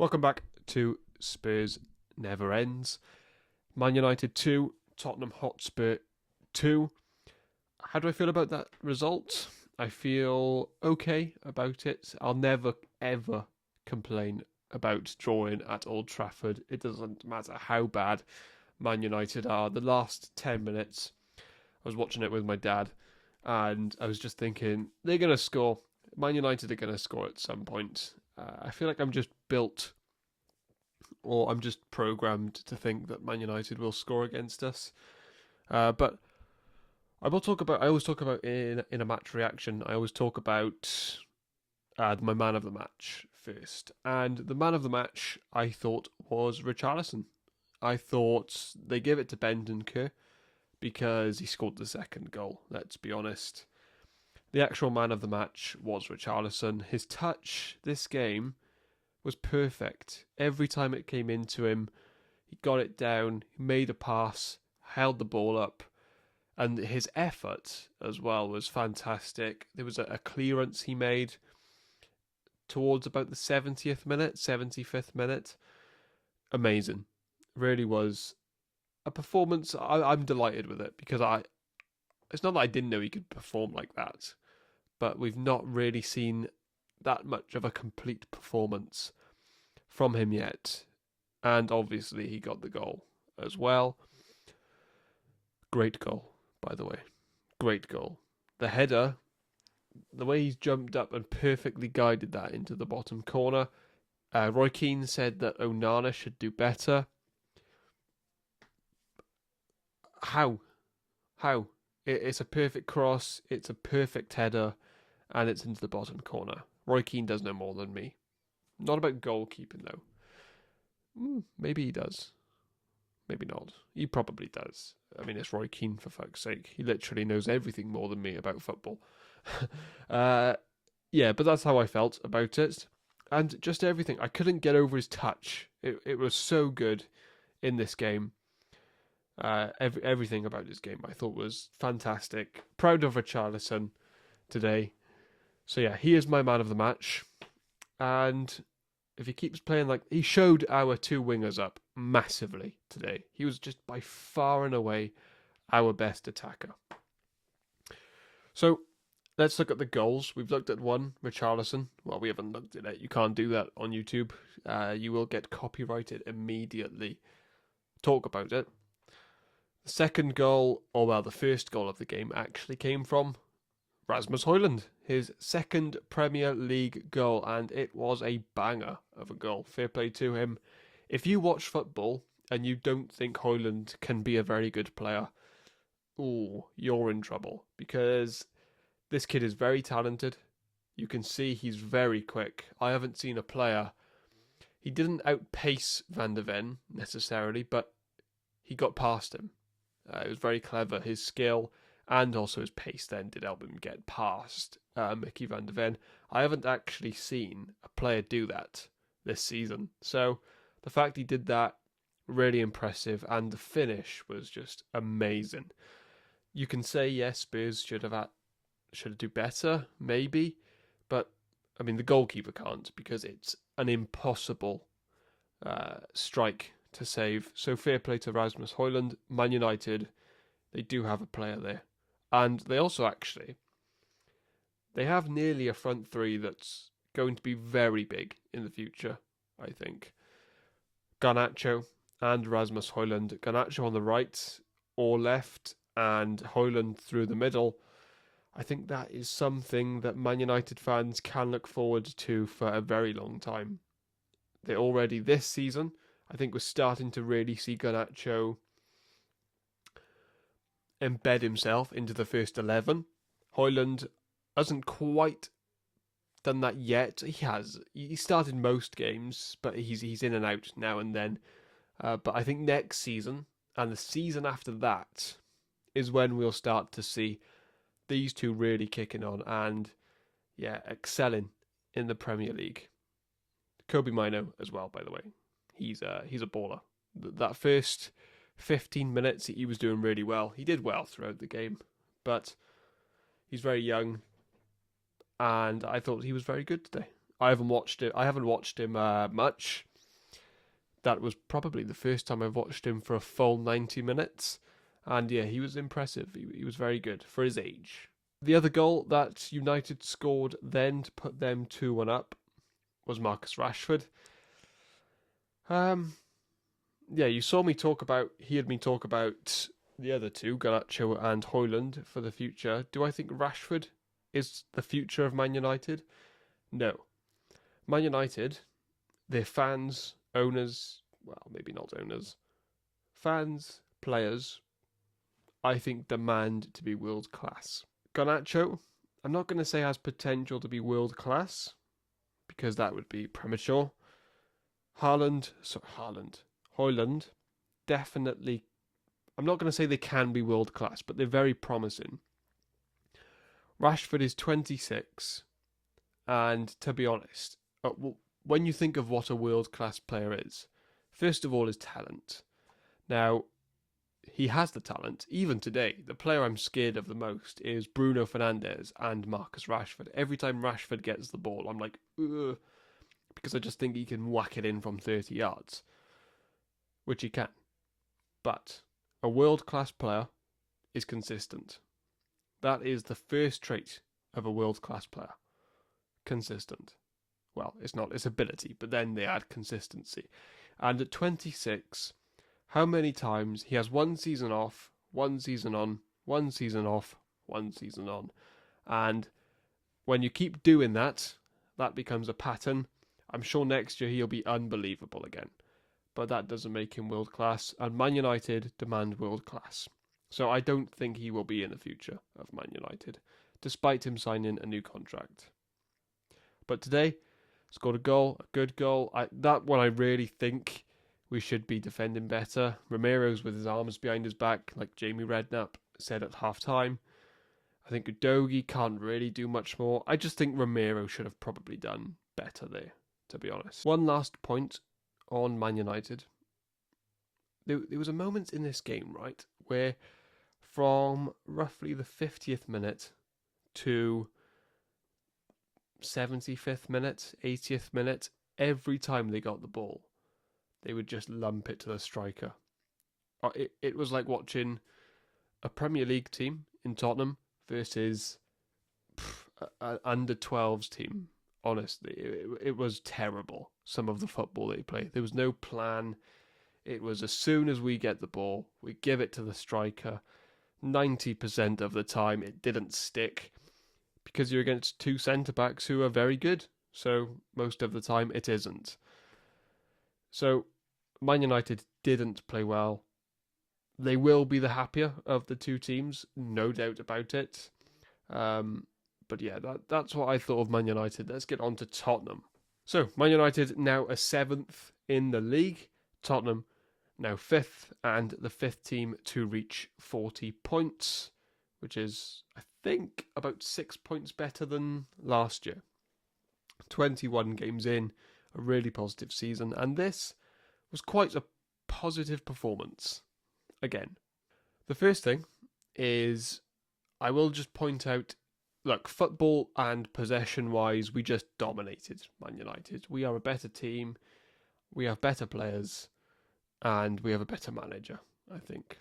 Welcome back to Spurs Never Ends. Man United 2, Tottenham Hotspur 2. How do I feel about that result? I feel okay about it. I'll never, ever complain about drawing at Old Trafford. It doesn't matter how bad Man United are. The last 10 minutes, I was watching it with my dad, and I was just thinking, they're going to score. Man United are going to score at some point. I feel like I'm just built, or I'm just programmed to think that Man United will score against us. But I always talk about in a match reaction, I always talk about my man of the match first. And the man of the match, I thought, was Richarlison. I thought they gave it to Bentancur because he scored the second goal, let's be honest. The actual man of the match was Richarlison. His touch this game was perfect. Every time it came into him, he got it down, he made a pass, held the ball up, and his effort as well was fantastic. There was a clearance he made towards about the 70th minute, 75th minute. Amazing. Really was a performance. I'm delighted with it because it's not that I didn't know he could perform like that, but we've not really seen that much of a complete performance from him yet. And obviously he got the goal as well. Great goal, by the way. Great goal. The header, the way he's jumped up and perfectly guided that into the bottom corner. Roy Keane said that Onana should do better. How? It's a perfect cross, it's a perfect header, and it's into the bottom corner. Roy Keane does know more than me. Not about goalkeeping, though. Maybe he does. Maybe not. He probably does. I mean, it's Roy Keane, for fuck's sake. He literally knows everything more than me about football. Yeah, but that's how I felt about it. And just everything. I couldn't get over his touch. It was so good in this game. Everything about this game I thought was fantastic. Proud of Richarlison today. So yeah, he is my man of the match. And if he keeps playing like... He showed our two wingers up massively today. He was just by far and away our best attacker. So let's look at the goals. We've looked at one, Richarlison. Well, we haven't looked at it. You can't do that on YouTube. You will get copyrighted immediately. Talk about it. The second goal, or well, the first goal of the game actually came from Rasmus Højlund, his second Premier League goal, and it was a banger of a goal. Fair play to him. If you watch football and you don't think Højlund can be a very good player, you're in trouble, because this kid is very talented. You can see he's very quick. I haven't seen a player. He didn't outpace Van der Ven necessarily, but he got past him. It was very clever. His skill and also his pace then did help him get past Mickey Van der Ven. I haven't actually seen a player do that this season. So the fact he did that, really impressive. And the finish was just amazing. You can say, yes, Spurs should have do better, maybe. But, I mean, the goalkeeper can't, because it's an impossible strike to save. So fair play to Rasmus Højlund. Man United, they do have a player there. And they also they have nearly a front three that's going to be very big in the future, I think. Garnacho and Rasmus Højlund. Garnacho on the right or left and Højlund through the middle. I think that is something that Man United fans can look forward to for a very long time. They already this season, I think, we're starting to really see Garnacho embed himself into the first 11. Højlund hasn't quite done that yet. He has. He started most games, but he's in and out now and then. But I think next season and the season after that is when we'll start to see these two really kicking on and, yeah, excelling in the Premier League. Kobe Mino as well, by the way. He's a baller. That first 15 minutes, he was doing really well. He did well throughout the game, but he's very young, and I thought he was very good today. I haven't watched him much, that was probably the first time I've watched him for a full 90 minutes. And yeah, he was impressive. He was very good for his age. The other goal that United scored then to put them 2-1 up was Marcus Rashford. Yeah, you saw me heard me talk about the other two, Garnacho and Højlund, for the future. Do I think Rashford is the future of Man United? No. Man United, their fans, owners, well, maybe not owners, fans, players, I think demand to be world class. Garnacho, I'm not going to say has potential to be world class, because that would be premature. Højlund, definitely, I'm not going to say they can be world class, but they're very promising. Rashford is 26, and to be honest, when you think of what a world class player is, first of all is talent. Now, he has the talent. Even today, the player I'm scared of the most is Bruno Fernandes and Marcus Rashford. Every time Rashford gets the ball, I'm like, ugh, because I just think he can whack it in from 30 yards, which he can. But a world-class player is consistent. That is the first trait of a world-class player. Consistent. Well, it's not, it's ability, but then they add consistency. And at 26, how many times he has one season off, one season on, one season off, one season on. And when you keep doing that, that becomes a pattern. I'm sure next year he'll be unbelievable again. But that doesn't make him world class. And Man United demand world class. So I don't think he will be in the future of Man United, despite him signing a new contract. But today, scored a goal, a good goal. That one I really think we should be defending better. Ramiro's with his arms behind his back, like Jamie Redknapp said at half-time. I think Udogie can't really do much more. I just think Ramiro should have probably done better there, to be honest. One last point on Man United. There was a moment in this game, right, where from roughly the 50th minute to 75th minute, 80th minute, every time they got the ball, they would just lump it to the striker. It was like watching a Premier League team in Tottenham versus an under-12s team. Honestly, it was terrible, some of the football they played. There was no plan. It was as soon as we get the ball, we give it to the striker. 90% of the time, it didn't stick because you're against two centre-backs who are very good. So most of the time, it isn't. So Man United didn't play well. They will be the happier of the two teams, no doubt about it. But yeah, that's what I thought of Man United. Let's get on to Tottenham. So Man United now a 7th in the league. Tottenham now 5th, and the 5th team to reach 40 points, which is, I think, about 6 points better than last year. 21 games in, a really positive season, and this was quite a positive performance. Again, the first thing is, I will just point out, look, football and possession-wise, we just dominated Man United. We are a better team, we have better players, and we have a better manager, I think.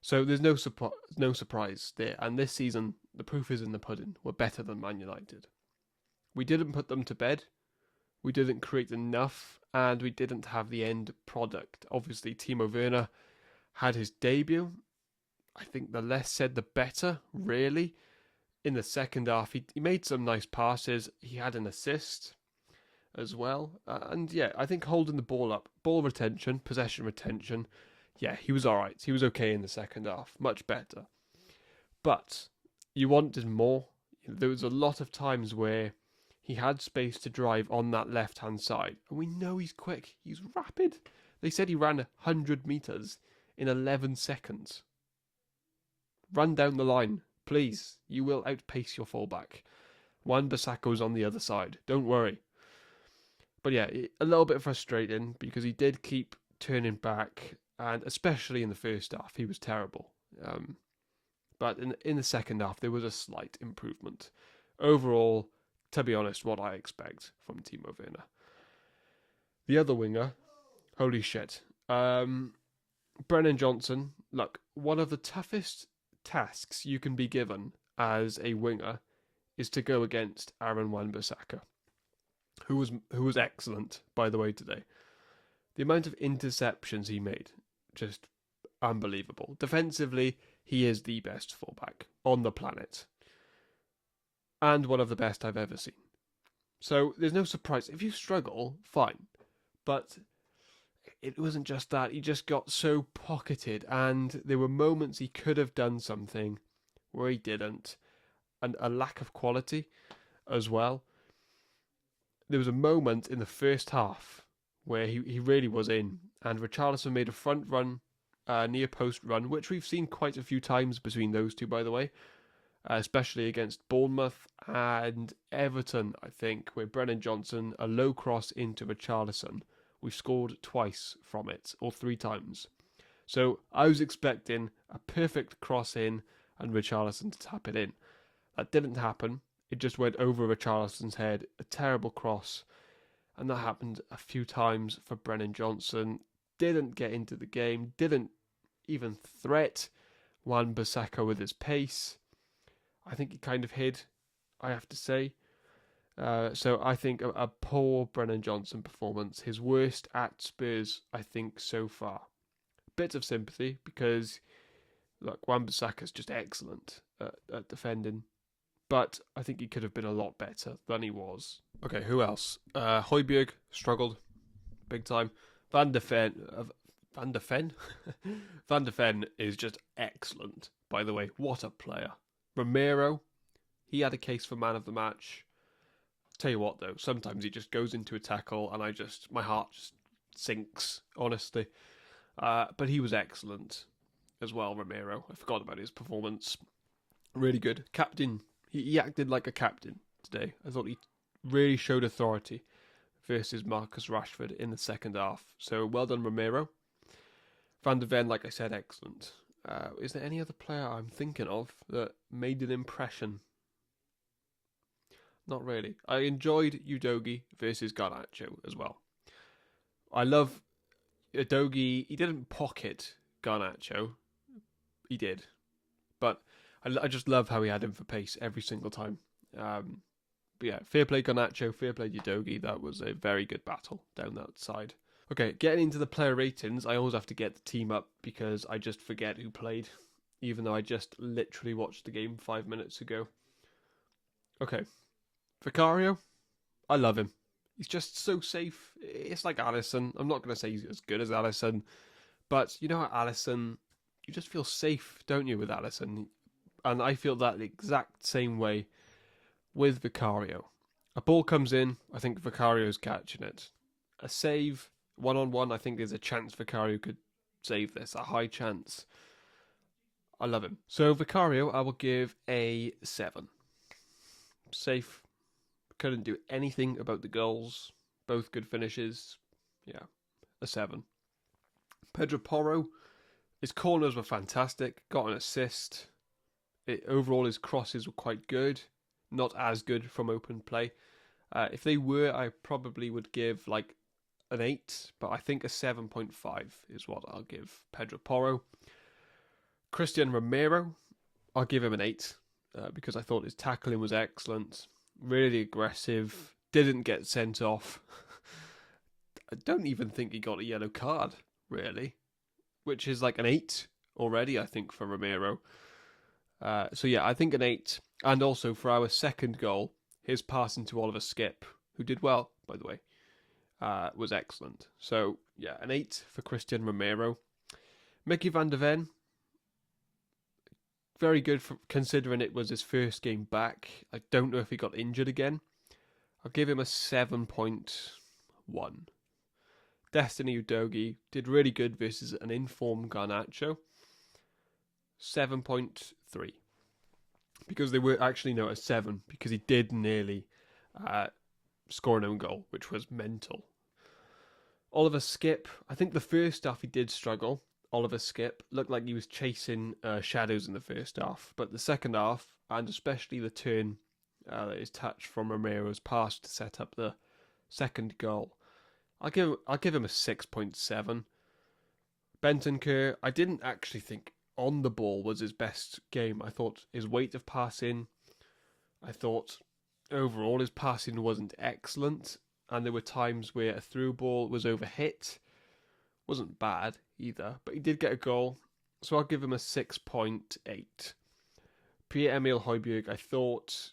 So there's no surprise there. And this season, the proof is in the pudding. We're better than Man United. We didn't put them to bed. We didn't create enough, and we didn't have the end product. Obviously, Timo Werner had his debut. I think the less said, the better, really. In the second half, he made some nice passes. He had an assist as well. And yeah, I think holding the ball up, ball retention, possession retention, yeah, he was all right. He was okay in the second half, much better. But you wanted more. There was a lot of times where he had space to drive on that left-hand side. And we know he's quick. He's rapid. They said he ran 100 metres in 11 seconds. Run down the line, please. You will outpace your fullback. Wan-Bissaka's on the other side. Don't worry. But yeah, a little bit frustrating because he did keep turning back, and especially in the first half, he was terrible. But in the second half, there was a slight improvement. Overall, to be honest, what I expect from Timo Werner. The other winger, Holy shit. Brennan Johnson, look, one of the toughest tasks you can be given as a winger is to go against Aaron Wan-Bissaka, who was excellent, by the way, today. The amount of interceptions he made, just unbelievable. Defensively, he is the best fullback on the planet, and one of the best I've ever seen. So there's no surprise. If you struggle, fine. But it wasn't just that. He just got so pocketed, and there were moments he could have done something where he didn't, and a lack of quality as well. There was a moment in the first half where he really was in, and Richarlison made a front run, near post run, which we've seen quite a few times between those two, by the way, especially against Bournemouth and Everton, I think, where Brennan Johnson, a low cross into Richarlison. We've scored twice from it, or 3 times. So I was expecting a perfect cross in and Richarlison to tap it in. That didn't happen. It just went over Richarlison's head, a terrible cross. And that happened a few times for Brennan Johnson. Didn't get into the game, didn't even threat Wan-Bissaka with his pace. I think he kind of hid, I have to say. So I think a poor Brennan Johnson performance, his worst at Spurs, I think, so far. Bit of sympathy because, look, Wan-Bissaka's just excellent at defending, but I think he could have been a lot better than he was. Okay, who else? Højbjerg struggled big time. Van der Ven Van der Ven is just excellent, by the way. What a player. Romero, he had a case for man of the match. Tell you what, though, sometimes he just goes into a tackle and my heart just sinks, honestly. But he was excellent as well, Romero. I forgot about his performance. Really good. Captain, he acted like a captain today. I thought he really showed authority versus Marcus Rashford in the second half. So well done, Romero. Van der Ven, like I said, excellent. Is there any other player I'm thinking of that made an impression? Not really. I enjoyed Udogie versus Garnacho as well. I love Udogie. He didn't pocket Garnacho. He did. But I just love how he had him for pace every single time. But yeah, fair play Garnacho, fair play Udogie. That was a very good battle down that side. Okay, getting into the player ratings, I always have to get the team up because I just forget who played, even though I just literally watched the game 5 minutes ago. Okay. Vicario, I love him. He's just so safe. It's like Alisson. I'm not going to say he's as good as Alisson, but you know how Alisson, you just feel safe, don't you, with Alisson? And I feel that the exact same way with Vicario. A ball comes in, I think Vicario's catching it. A save, one-on-one, I think there's a chance Vicario could save this, a high chance. I love him. So Vicario, I will give a 7. Safe. Couldn't do anything about the goals. Both good finishes. Yeah, a 7. Pedro Porro, his corners were fantastic. Got an assist. Overall, his crosses were quite good. Not as good from open play. If they were, I probably would give like an 8. But I think a 7.5 is what I'll give Pedro Porro. Christian Romero, I'll give him an 8. Because I thought his tackling was excellent. Really aggressive, didn't get sent off. I don't even think he got a yellow card, really, which is like an 8 already, I think, for Romero. So yeah, I think an 8. And also for our second goal, his pass into Oliver Skipp, who did well, by the way, was excellent. So yeah, an 8 for Christian Romero. Mickey van der Ven, very good for considering it was his first game back. I don't know if he got injured again. I'll give him a 7.1. Destiny Udogie did really good versus an informed Garnacho. 7.3. Because they were actually a 7 because he did nearly score an own goal, which was mental. Oliver Skipp, I think the first half he did struggle. Oliver Skipp looked like he was chasing shadows in the first half, but the second half, and especially the turn that is touched from Romero's pass to set up the second goal, I'll give him a 6.7. Bentancur, I didn't actually think on the ball was his best game. I thought his weight of passing, I thought overall his passing wasn't excellent, and there were times where a through ball was overhit. Wasn't bad either, but he did get a goal, so I'll give him a 6.8. Pierre-Emile Højbjerg, I thought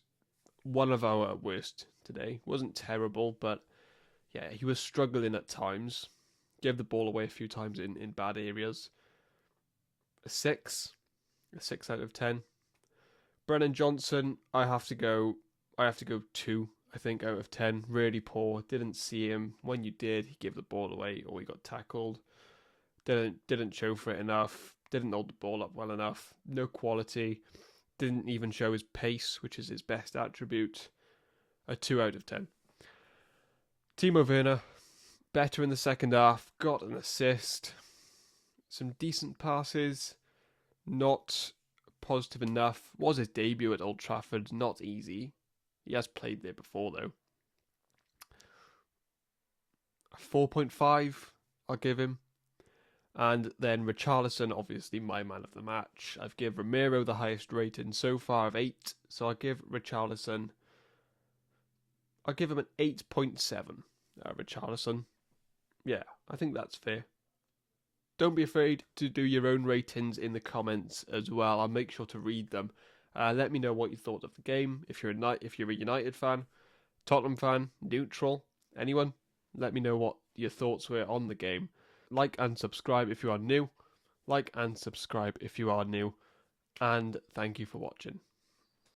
one of our worst today. Wasn't terrible, but yeah, he was struggling at times. Gave the ball away a few times in bad areas. A 6. A 6 out of 10. Brennan Johnson, I have to go 2, I think, out of 10. Really poor. Didn't see him. When you did, he gave the ball away or he got tackled. Didn't show for it enough. Didn't hold the ball up well enough. No quality. Didn't even show his pace, which is his best attribute. A 2 out of 10. Timo Werner, better in the second half. Got an assist. Some decent passes. Not positive enough. Was his debut at Old Trafford. Not easy. He has played there before, though. A 4.5, I'll give him. And then Richarlison, obviously my man of the match. I've given Ramiro the highest rating so far of 8. So I'll give Richarlison... I'll give him an 8.7. Richarlison. Yeah, I think that's fair. Don't be afraid to do your own ratings in the comments as well. I'll make sure to read them. Let me know what you thought of the game. If you're a United fan, Tottenham fan, neutral, anyone, let me know what your thoughts were on the game. Like and subscribe if you are new. Like and subscribe if you are new. And thank you for watching.